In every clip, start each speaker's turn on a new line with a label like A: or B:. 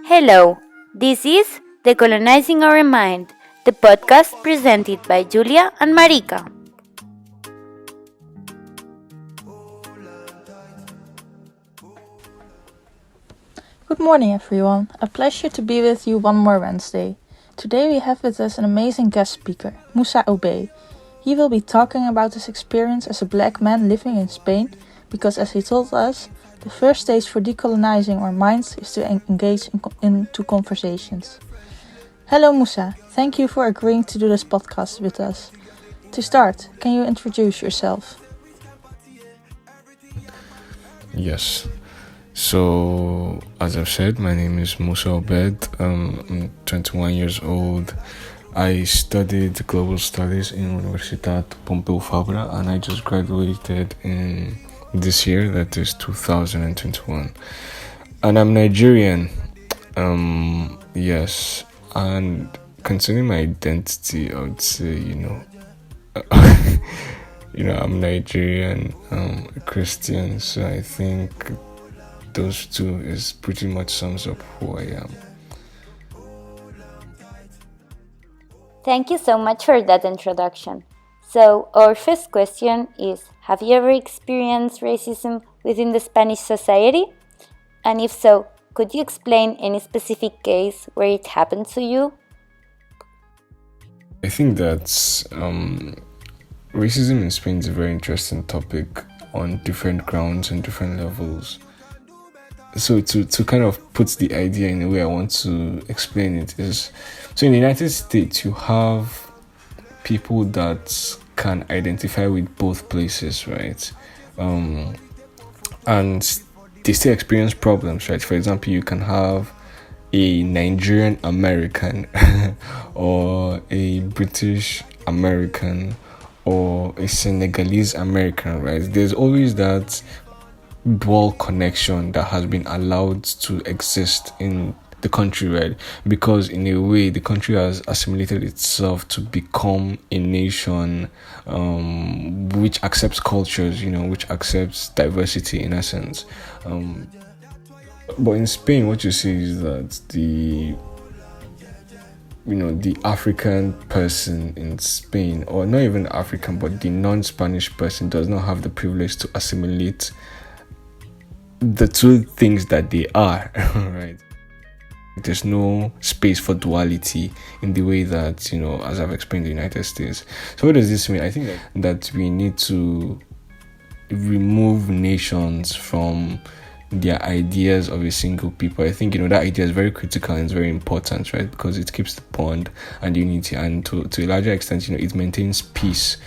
A: Hello, this is Decolonizing Our Mind, the podcast presented by Julia and Marika.
B: Good morning, everyone. A pleasure to be with you one more Wednesday. Today we have with us an amazing guest speaker, Musa Obey. He will be talking about his experience as a black man living in Spain, because as he told us, the first stage for decolonizing our minds is to engage into conversations. Hello Musa, thank you for agreeing to do this podcast with us. To start, can you introduce yourself?
C: Yes. So, as I've said, my name is Musa Obed. I'm 21 years old. I studied global studies in Universitat Pompeu Fabra, and I just graduated in this year, that is 2021. And I'm Nigerian. Yes. And concerning my identity, I would say, I'm Nigerian, a Christian, so I think those two is pretty much sums up who I am.
A: Thank you so much for that introduction. So, our first question is: have you ever experienced racism within the Spanish society? And if so, could you explain any specific case where it happened to you?
C: I think that racism in Spain is a very interesting topic on different grounds and different levels. So to kind of put the idea in the way I want to explain it is, so in the United States you have people that can identify with both places, right? And they still experience problems, right? For example, you can have a Nigerian American or a British American or a Senegalese American, right? There's always that dual connection that has been allowed to exist in the country, right? Because in a way the country has assimilated itself to become a nation which accepts cultures, which accepts diversity in essence. But in Spain, what you see is that the African person in Spain, or not even African, but the non-Spanish person does not have the privilege to assimilate the two things that they are, right? There's no space for duality in the way that, as I've explained, the United States. So what does this mean? I think that we need to remove nations from their ideas of a single people. I think, that idea is very critical and it's very important, right? Because it keeps the bond and unity, and to a larger extent, it maintains peace.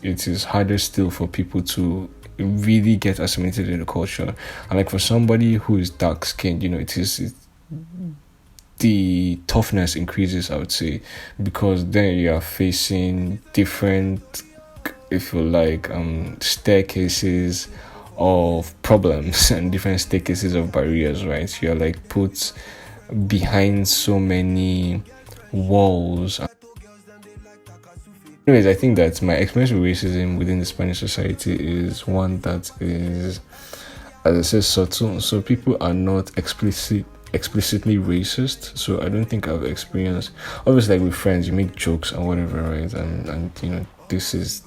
C: It is harder still for people to really get assimilated in the culture. And like for somebody who is dark skinned, the toughness increases, I would say, because then you are facing different, if you like, staircases of problems and different staircases of barriers, right? You're like put behind so many walls. Anyways, I think that my experience with racism within the Spanish society is one that is, as I said, subtle. So people are not explicitly racist. So I don't think I've experienced. Obviously, like with friends, you make jokes and whatever, right? And this is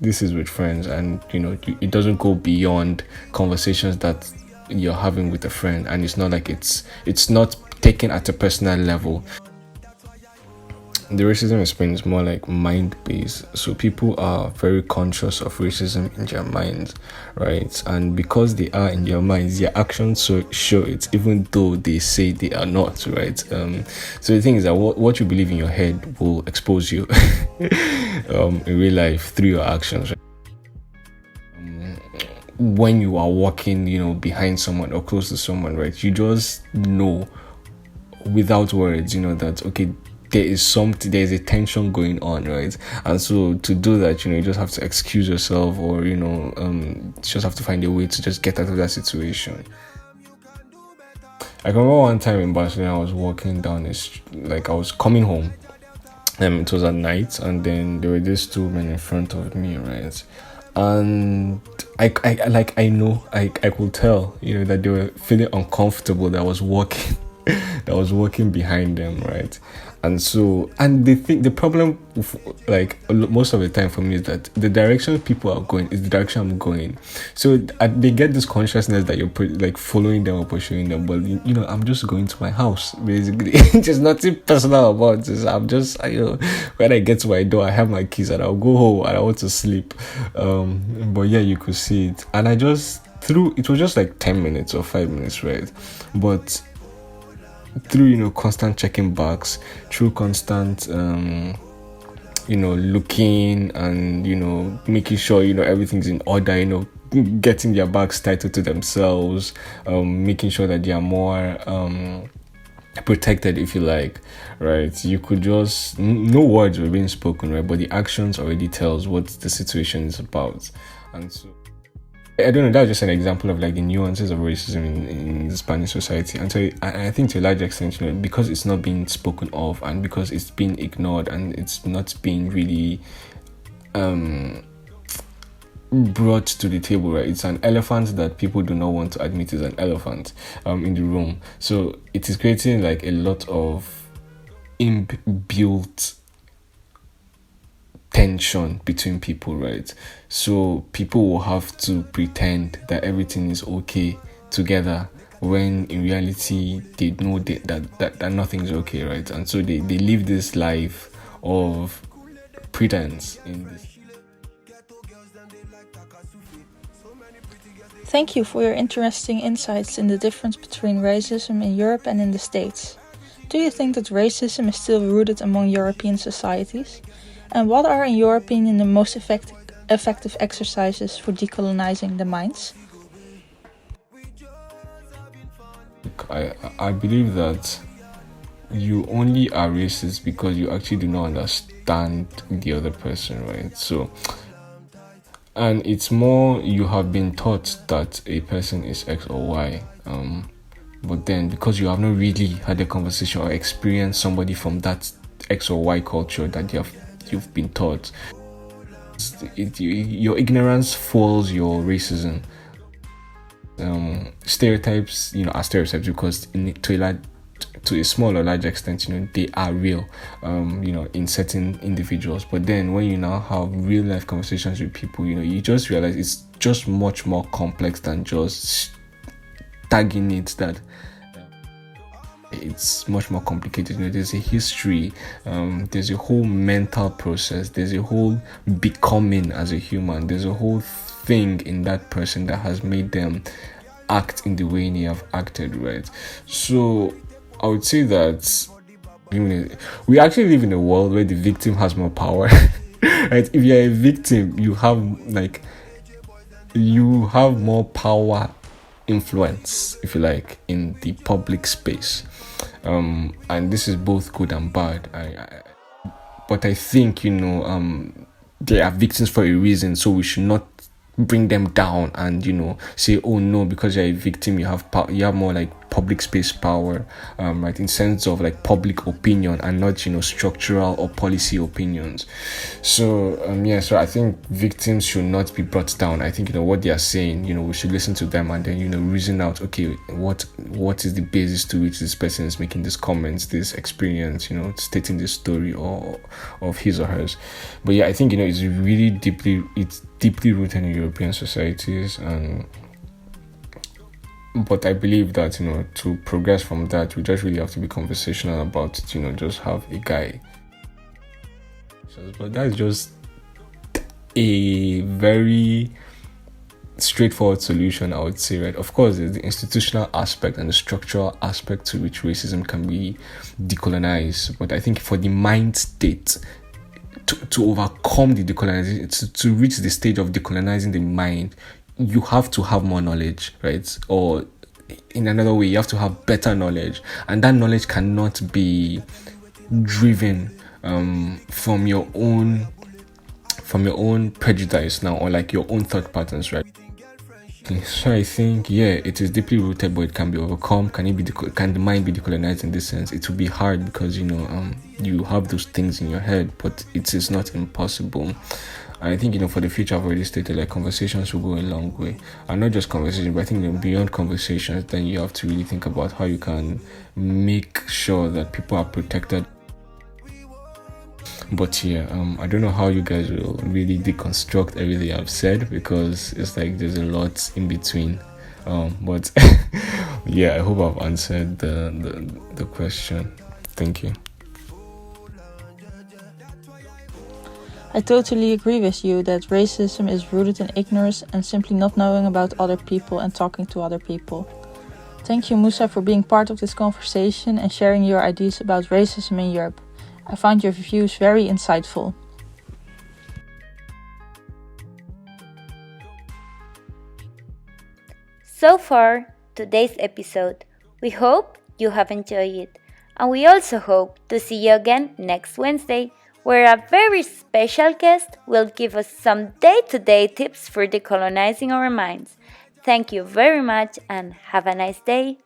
C: with friends, and it doesn't go beyond conversations that you're having with a friend, and it's not like it's not taken at a personal level. The racism in Spain is more like mind-based, so people are very conscious of racism in their minds, right? And because they are in their minds, their actions show it, even though they say they are not, right? So the thing is that what you believe in your head will expose you in real life through your actions, right? When you are walking, behind someone or close to someone, right? You just know without words, that okay, there's a tension going on, right? And so to do that, you just have to excuse yourself, or just have to find a way to just get out of that situation. I remember one time in Barcelona, I was walking down this, like I was coming home. It was at night, and then there were these two men in front of me, right? and I know I could tell, that they were feeling uncomfortable that I was walking that was walking behind them, right? And they think the problem most of the time for me is that the direction people are going is the direction I'm going. So they get this consciousness that you're like following them or pursuing them, but I'm just going to my house basically. There's nothing personal about this. I'm just when I get to my door, I have my keys and I'll go home and I want to sleep. But yeah, you could see it, and it was just like 10 minutes or 5 minutes, right? But through constant checking backs, through constant looking and making sure everything's in order, getting their bags titled to themselves, making sure that they are more protected, if you like, right? You could just, no words were being spoken, right, but the actions already tells what the situation is about. And so I don't know, that's just an example of like the nuances of racism in the Spanish society. And so I think to a large extent, because it's not being spoken of and because it's being ignored and it's not being really brought to the table, right? It's an elephant that people do not want to admit is an elephant in the room. So it is creating like a lot of inbuilt tension between people, right? So people will have to pretend that everything is okay together when in reality they know that nothing is okay, right? And so they live this life of pretense in this.
B: Thank you for your interesting insights in the difference between racism in Europe and in the States. Do you think that racism is still rooted among European societies? And what are, in your opinion, the most effective exercises for decolonizing the minds?
C: I believe that you only are racist because you actually do not understand the other person, right? So, and it's more you have been taught that a person is X or Y, but then because you have not really had a conversation or experienced somebody from that X or Y culture that you've been taught, your ignorance fuels your racism. Stereotypes, are stereotypes because to a small or large extent, they are real, in certain individuals. But then when you now have real life conversations with people, you just realize it's just much more complex than just tagging it that it's much more complicated. There's a history, there's a whole mental process, there's a whole becoming as a human, there's a whole thing in that person that has made them act in the way they have acted, right? So I would say that we actually live in a world where the victim has more power. Right? If you're a victim, you have more power, influence, if you like, in the public space, and this is both good and bad. But I think they are victims for a reason, so we should not bring them down and say, oh no, because you're a victim you have more like public space power, right, in sense of like public opinion and not structural or policy opinions. So so I think victims should not be brought down. I think what they are saying, we should listen to them and then reason out, okay, what is the basis to which this person is making these comments, this experience, stating this story or of his or hers. But yeah, I think it's really deeply rooted in European societies, but I believe that to progress from that, we just really have to be conversational about it. Just have a guy. But that's just a very straightforward solution, I would say, right? Of course, there's the institutional aspect and the structural aspect to which racism can be decolonized. But I think for the mind state, to overcome the decolonization, to reach the stage of decolonizing the mind, you have to have more knowledge, right? Or in another way, you have to have better knowledge, and that knowledge cannot be driven from your own prejudice now, or like your own thought patterns, right? So I think, it is deeply rooted, but it can be overcome. Can the mind be decolonized in this sense? It will be hard because you have those things in your head, but it is not impossible. And I think, for the future, I've already stated, like, conversations will go a long way. And not just conversations, but I think, beyond conversations, then you have to really think about how you can make sure that people are protected. But yeah, I don't know how you guys will really deconstruct everything I've said, because it's like there's a lot in between. But yeah, I hope I've answered the question. Thank you.
B: I totally agree with you that racism is rooted in ignorance and simply not knowing about other people and talking to other people. Thank you, Musa, for being part of this conversation and sharing your ideas about racism in Europe. I found your views very insightful.
A: So far, today's episode. We hope you have enjoyed it. And we also hope to see you again next Wednesday, where a very special guest will give us some day-to-day tips for decolonizing our minds. Thank you very much and have a nice day.